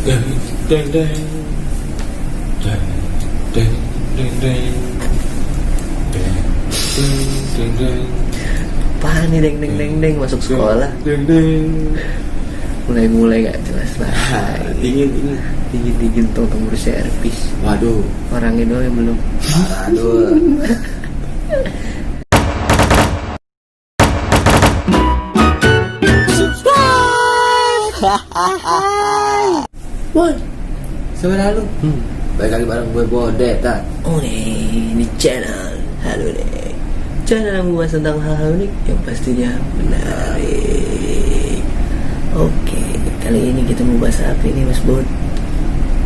Deng deng deng deng deng deng deng deng deng. Apaan nih deng masuk sekolah? Deng deng. Mulai gak jelas lah. Dingin tong berservis. Waduh. Orangnya doang yang belum. Aduh. Woi, Sebenarnya lu baik kali bareng gue Bode tak. oh nih di channel Halo deh, channel yang membahas tentang hal-hal unik yang pastinya menarik. Oke, kali ini kita mau bahas apa ini Mas Bod?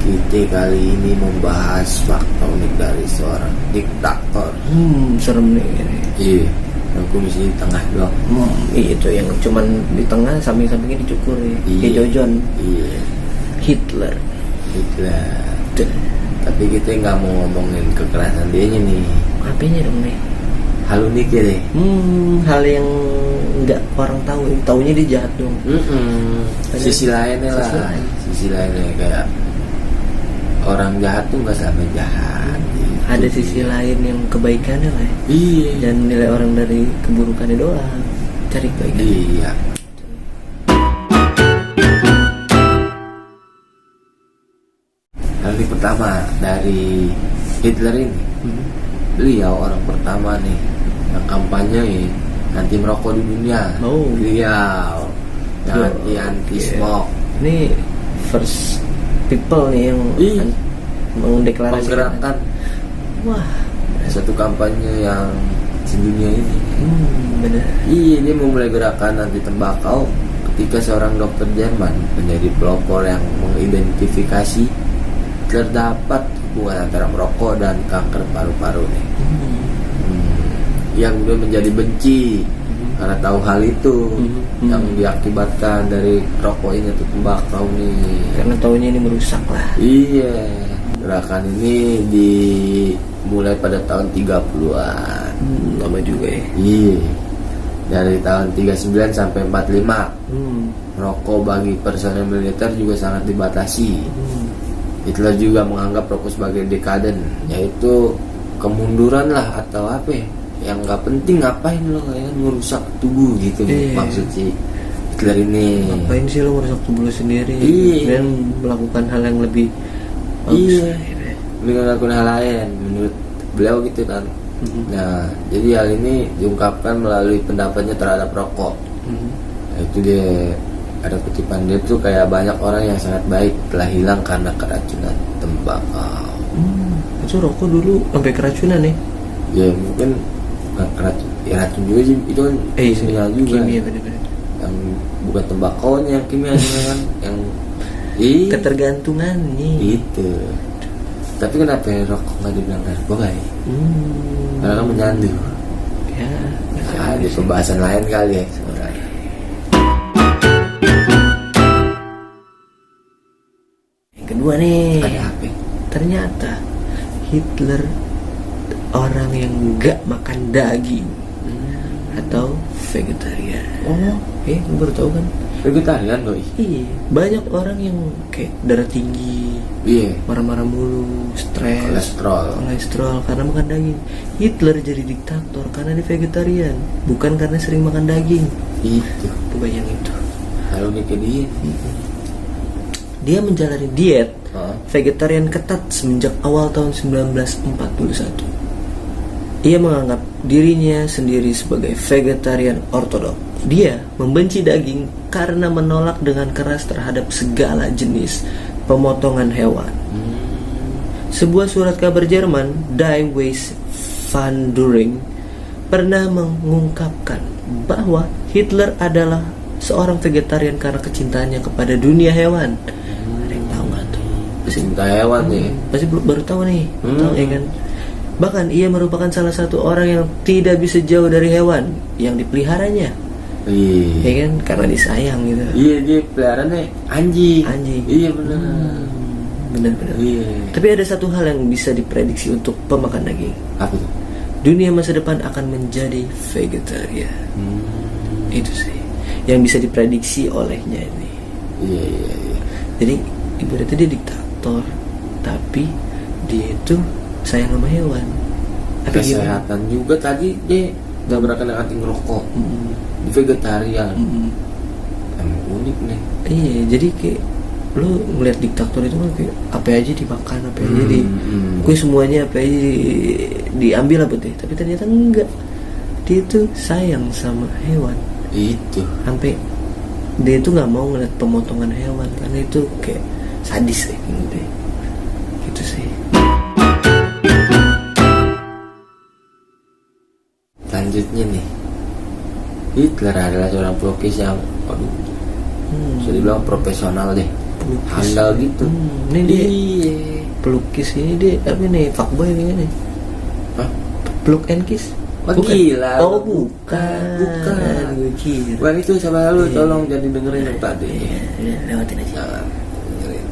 Kita kali ini membahas fakta unik dari seorang diktator. Serem nih ini. Iya, yang kumisnya di tengah doang. Itu yang cuman di tengah, samping-sampingnya dicukur ya. Kayak Jojon. Iya, Hitler. Hitler. Tapi kita nggak mau ngomongin kekerasan dianya nih. Apanya dong nih? Hal unik ya deh. Hal yang nggak orang tahu. Taunya dia jahat dong. Sisi lainnya lah. Sisi lainnya kayak orang jahat tuh nggak sama jahat. Ada sisi lain yang kebaikannya lah. Iya. Dan nilai orang dari keburukannya doang. Cari kebaikan. Iya. Hal ini pertama dari Hitler ini. Beliau orang pertama nih yang kampanye anti merokok di dunia. Beliau yang anti smoke. Ini first people nih yang mendeklarasikan. Menggerakkan Wah, satu kampanye yang sedunia ini. benar. Iya, dia memulai gerakan anti tembakau ketika seorang dokter Jerman menjadi pelopor yang mengidentifikasi terdapat hubungan antara merokok dan kanker paru-paru nih. Yang kemudian menjadi benci karena tahu hal itu yang diakibatkan dari rokok ini atau tembakau nih. Karena taunya ini merusak lah. Iya, gerakan ini dimulai pada tahun 30-an. Lama juga ya. Iya. Dari tahun 39 sampai 45. Rokok bagi personel militer juga sangat dibatasi. Hitler juga menganggap rokok sebagai dekaden, yaitu kemunduran lah atau apa ya, yang nggak penting, ngapain lo kayak merusak tubuh gitu. Maksud si Hitler ini. Ngapain sih lo merusak tubuh lo sendiri? Iya. Dan melakukan hal yang lebih bagus. Iya. Beliau melakukan hal lain menurut beliau gitu kan. Nah, jadi hal ini diungkapkan melalui pendapatnya terhadap rokok. Itu dia, ada kutipan dia tuh kayak banyak orang yang sangat baik telah hilang karena keracunan tembakau. Itu rokok dulu sampai keracunan ya? Ya mungkin bukan racun, ya racun juga sih itu kan kimia juga. Kimia bener-bener. Yang bukan tembakaunya yang kimia kan, yang ketergantungan nih. Itu. Tapi kenapa ya rokok nggak dibilang narkoba ya? Karena kan menyandu. Ya. Ada pembahasan lain kali ya. Kedua nih, Ada apa? ternyata Hitler orang yang nggak makan daging atau vegetarian. Lu baru tahu kan? Vegetarian doi. Iya, banyak orang yang kayak darah tinggi, Iya. marah-marah mulu, stres, kolesterol karena makan daging. Hitler jadi diktator karena dia vegetarian, bukan karena sering makan daging. Itu. Kebayang itu. Kalau nih ke dia. Dia menjalani diet vegetarian ketat semenjak awal tahun 1941. Ia menganggap dirinya sendiri sebagai vegetarian ortodok. Dia membenci daging karena menolak dengan keras terhadap segala jenis pemotongan hewan. Sebuah surat kabar Jerman, Die Weis van During, pernah mengungkapkan bahwa Hitler adalah seorang vegetarian karena kecintaannya kepada dunia hewan. Ada yang tahu nggak tuh? Pecinta hewan nih. Pasti baru tahu nih, tahu ya kan? Bahkan ia merupakan salah satu orang yang tidak bisa jauh dari hewan yang dipeliharanya. Iya. Ya kan? Karena disayang gitu. Iya, dia peliharaannya anjing. Iya benar. Benar-benar. Iya. Tapi ada satu hal yang bisa diprediksi untuk pemakan daging. Apa tuh? Dunia masa depan akan menjadi vegetarian. Itu sih yang bisa diprediksi olehnya ini. Iya. Jadi ibaratnya dia diktator, tapi dia itu sayang sama hewan. Tapi Kesehatan juga tadi dia gak berani anti ngerokok, di vegetarian. Emang unik nih. Iya, jadi kayak lu ngeliat diktator itu kan kayak apa aja dimakan, apa aja pokoknya semuanya apa aja diambil lah deh. Tapi ternyata enggak, dia tuh sayang sama hewan. Itu Sampai dia tuh nggak mau ngeliat pemotongan hewan karena itu kayak sadis gitu, gitu sih. Selanjutnya nih, Hitler adalah seorang pelukis yang bisa dibilang profesional deh, Pelukis. handal gitu. Ini dia Iya. pelukis, ini dia apa nih, fuckboy nih. Hah? Pluk and kiss. Wah, gila. Oh bukan. Gue kira. Bukan itu, sama lu tolong jadi dengerin yang tadi. Ya, lewatin aja. Jangan dengerin.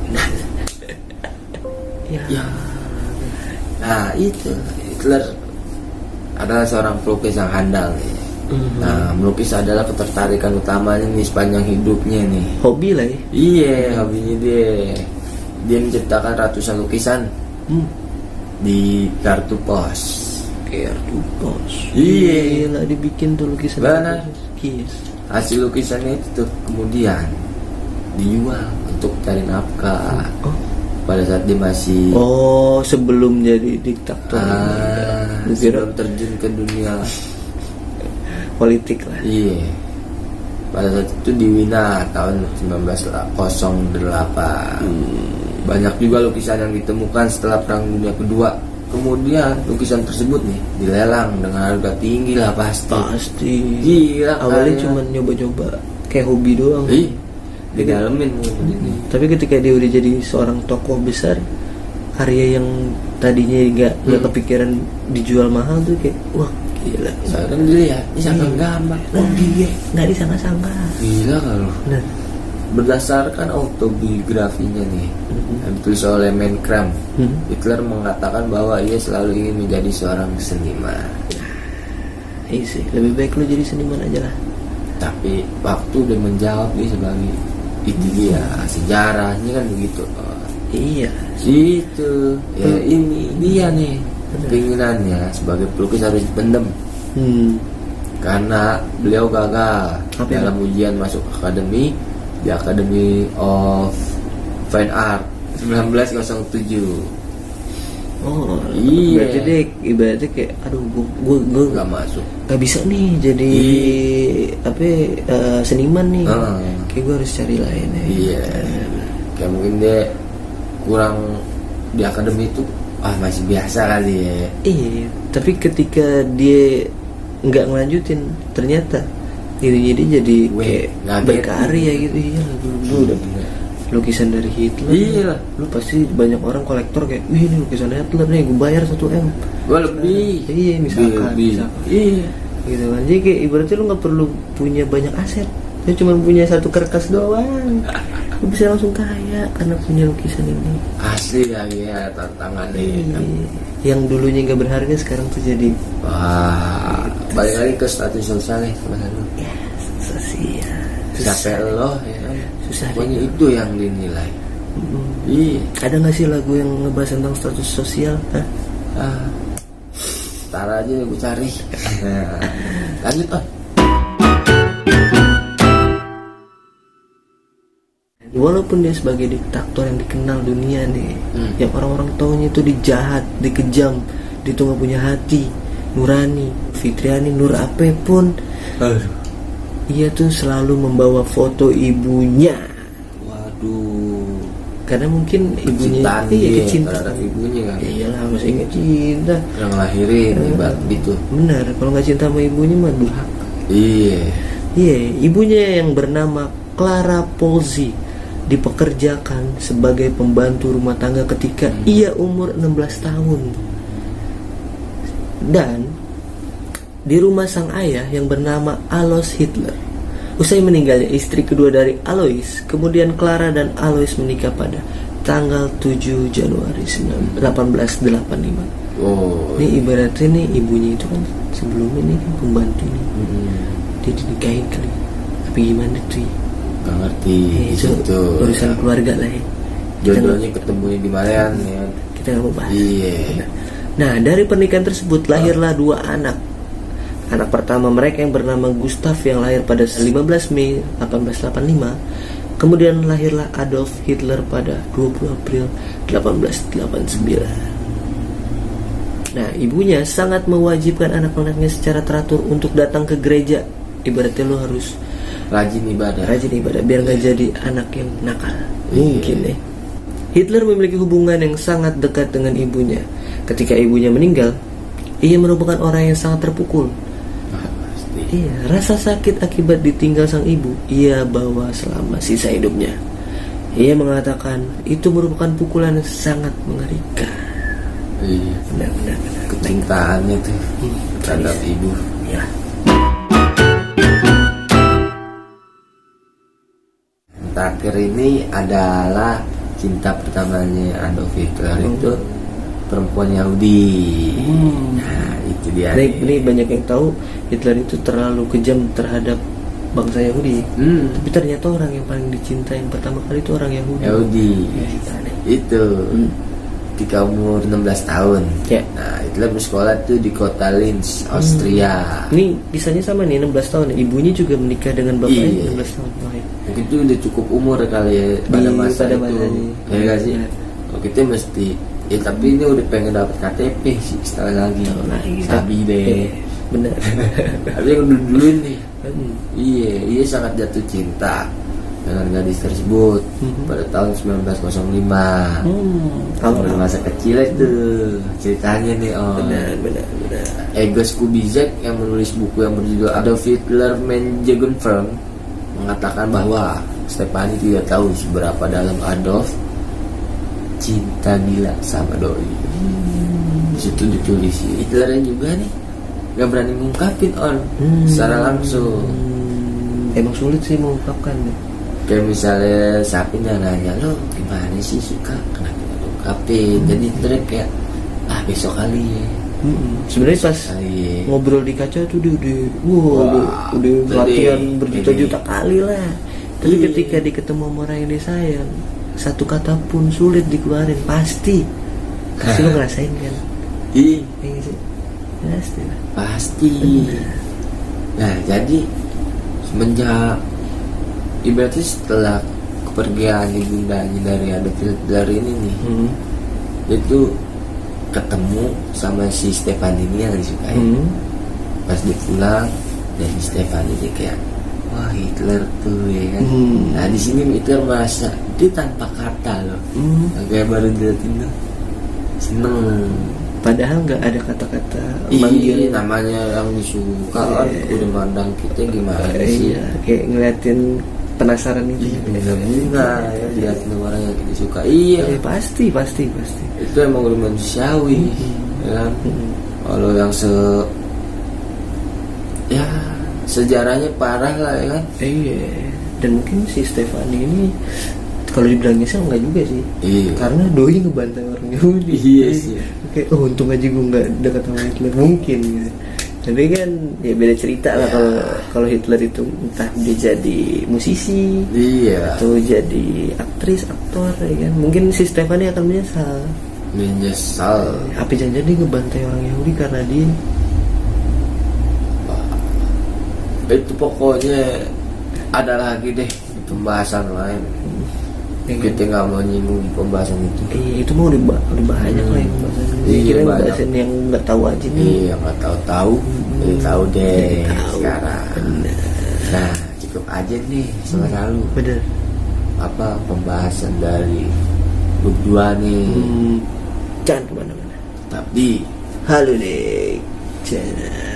Ya. Nah itu Hitler adalah seorang pelukis yang handal nih. Nah, melukis adalah ketertarikan utamanya nih sepanjang hidupnya nih. Hobi lah ya. Iya, hobinya dia menciptakan ratusan lukisan di kartu pos. Kartu pos. Iya. Gila, dibikin tuh lukisan. Benar. Kiss. Hasil lukisannya itu tuh kemudian dijual untuk cari nafkah. Oh. Pada saat dia masih Sebelum jadi diktator. Lu kira sebelum terjun ke dunia politik lah. iya. Pada saat itu di Wina tahun 1908. Banyak juga lukisan yang ditemukan setelah Perang Dunia Kedua. Kemudian lukisan tersebut nih dilelang dengan harga tinggi lah pasti. Gila, Awalnya kayaknya. cuma nyoba-nyoba kayak hobi doang. Ih, didalemin mungkin ini. Tapi ketika dia udah jadi seorang tokoh besar, karya yang tadinya nggak kepikiran dijual mahal tuh kayak wah gila. Sekarang dilihat, ini sangat gambar. Oh dia Nggak disangka-sangka. gila kalau. Nah, Berdasarkan autobiografinya nih yang ditulis oleh Menkram, Hitler mengatakan bahwa ia selalu ingin menjadi seorang seniman. iya sih, lebih baik lu jadi seniman aja lah. Tapi waktu udah menjawab dia sebagai itu dia sejarahnya kan begitu. Iya. Situ ya ini dia nih keinginannya sebagai pelukis harus dipendam karena beliau gagal dalam ujian masuk akademi di Academy of Fine Art 1907. Oh Iya. berarti dia ibaratnya kayak aduh gue Gak masuk. nggak bisa nih jadi seniman nih. Kayak gue harus cari lain ya. Iya. Kayak mungkin dia kurang di akademi itu masih biasa kali ya. Iya, tapi ketika dia nggak ngelanjutin, ternyata dirinya dia jadi kayak berkarya gitu. Iya, lu udah lukisan dari Hitler. Iya. Lu pasti banyak orang kolektor kayak, wih ini lukisan Hitler nih, gue bayar 1 M. Gue lebih. Iya, misalkan. Iya. Gitu kan. Jadi kayak ibaratnya lu nggak perlu punya banyak aset, lu cuma punya 1 kertas doang. Lu bisa langsung kaya karena punya lukisan ini. Asli lagi ya tantangannya kan. Yang dulunya nggak berharga sekarang tuh jadi balik lagi ke status sosialnya teman lu. ya sosial. Siapa lo ya kan? Susah Pokoknya deh. itu yang dinilai. Iya. Ada nggak sih lagu yang ngebahas tentang status sosial? Hah? Ntar aja gue cari. Lanjut Walaupun dia sebagai diktator yang dikenal dunia nih, yang orang-orang taunya itu dijahat, dikejam, dia tuh nggak punya hati nurani, fitriani, nur apapun. Ia tuh selalu membawa foto ibunya. Waduh. Karena mungkin ibunya terhadap ibunya kan. Iyalah, masih ingat cinta. Yang ngelahirin ibarat gitu. Benar, kalau nggak cinta sama ibunya mah durhaka. Iya. Iya, ibunya yang bernama Clara Polzi dipekerjakan sebagai pembantu rumah tangga ketika ia umur 16 tahun. Dan di rumah sang ayah yang bernama Alois Hitler. Usai meninggalnya istri kedua dari Alois, kemudian Clara dan Alois menikah pada tanggal 7 Januari 1885. Oh. Ini ibaratnya nih ibunya itu kan sebelumnya nih kan pembantu nih. Dia dinikahin kali. Tapi gimana tuh? Gak ngerti Itu itu urusan keluarga lah ya. jodohnya ketemunya di mana ya? Kita nggak mau bahas. Iya. Nah, dari pernikahan tersebut lahirlah dua anak. Anak pertama mereka yang bernama Gustav yang lahir pada 15 Mei 1885. Kemudian lahirlah Adolf Hitler pada 20 April 1889. Nah, ibunya sangat mewajibkan anak-anaknya secara teratur untuk datang ke gereja. Ibaratnya lo harus Rajin ibadah biar nggak jadi anak yang nakal. Mungkin ya. Hitler memiliki hubungan yang sangat dekat dengan ibunya. Ketika ibunya meninggal, ia merupakan orang yang sangat terpukul. Pasti. Iya, rasa sakit akibat ditinggal sang ibu ia bawa selama sisa hidupnya. Ia mengatakan itu merupakan pukulan yang sangat mengerikan. Iya. Benar. Kecintaannya tuh terhadap ibu. Ya. Yang terakhir ini adalah cinta pertamanya Adolf Hitler itu perempuan Yahudi. Nah, itu dia. Ini banyak yang tahu Hitler itu terlalu kejam terhadap bangsa Yahudi. Tapi ternyata orang yang paling dicintai yang pertama kali itu orang Yahudi. Ya, Itu ketika umur 16 tahun. Ya. Nah, Hitler bersekolah tuh di kota Linz, Austria. Ini kisahnya sama nih, 16 tahun. Ibunya juga menikah dengan bapaknya 16 tahun. Mungkin itu udah cukup umur kali ya pada masa itu. Ya nggak sih? Oh, kita mesti tapi ini udah pengen dapat KTP sih sekali lagi. Sabi deh. Benar. Tapi yang dulu nih. Iya sangat jatuh cinta dengan gadis tersebut pada tahun 1905. Pada masa kecil itu ceritanya nih. Benar. Egos Kubizek yang menulis buku yang berjudul Adolf Hitler Menjugendfern mengatakan bahwa Stefani tidak tahu seberapa dalam Adolf cinta gila sama doi. Di situ ditulis Hitlernya juga nih nggak berani mengungkapin secara langsung. Emang sulit sih mengungkapkan. Kayak misalnya siapa yang nanya lo gimana sih suka, kenapa nggak diungkapin? Jadi Hitler kayak besok kali ya. Sebenarnya pas ngobrol di kaca tuh dia udah latihan berjuta-juta kali lah. Tapi ketika ketemu sama orang yang dia sayang, satu kata pun sulit dikeluarin. Pasti lo ngerasain kan? Pasti. Nah, jadi semenjak ibaratnya setelah kepergian ibundanya dari Adolf Hitler ini nih, itu ketemu sama si Stefan ini yang disukai. Pas dia pulang dan si Stefan ini kayak wah Hitler tuh ya kan. Nah di sini Hitler merasa dia tanpa kata loh, kayak baru dilihatin tuh seneng. Padahal nggak ada kata-kata manggil namanya yang disuka kan udah mandang kita gimana sih? Kayak ngeliatin penasaran itu. Bunga ya liatin orang yang kita suka. Pasti. Itu emang udah manusiawi, ya kan? Kalau yang sejarahnya parah lah ya kan? Dan mungkin si Stefani ini kalau dibilang nyesel enggak juga sih. Karena doi ngebantai orang Yahudi. Sih. Kayak untung aja gue nggak dekat sama Hitler mungkin gitu. Tapi kan ya beda cerita lah kalau Hitler itu entah dia jadi musisi, atau jadi aktor ya kan. Mungkin si Stefani akan menyesal. Apa jangan-jangan dia ngebantai orang Yahudi karena dia itu pokoknya ada lagi deh pembahasan lain. Kita nggak mau nyinggung pembahasan itu. Itu mau udah banyak lah yang pembahasan. Kira pembahasan yang nggak tahu aja nih. Nggak tahu. Tahu deh sekarang. Nah cukup aja nih selalu. Bener. Apa pembahasan dari berdua nih. Jangan kemana-mana. Tapi halo deh. Jangan.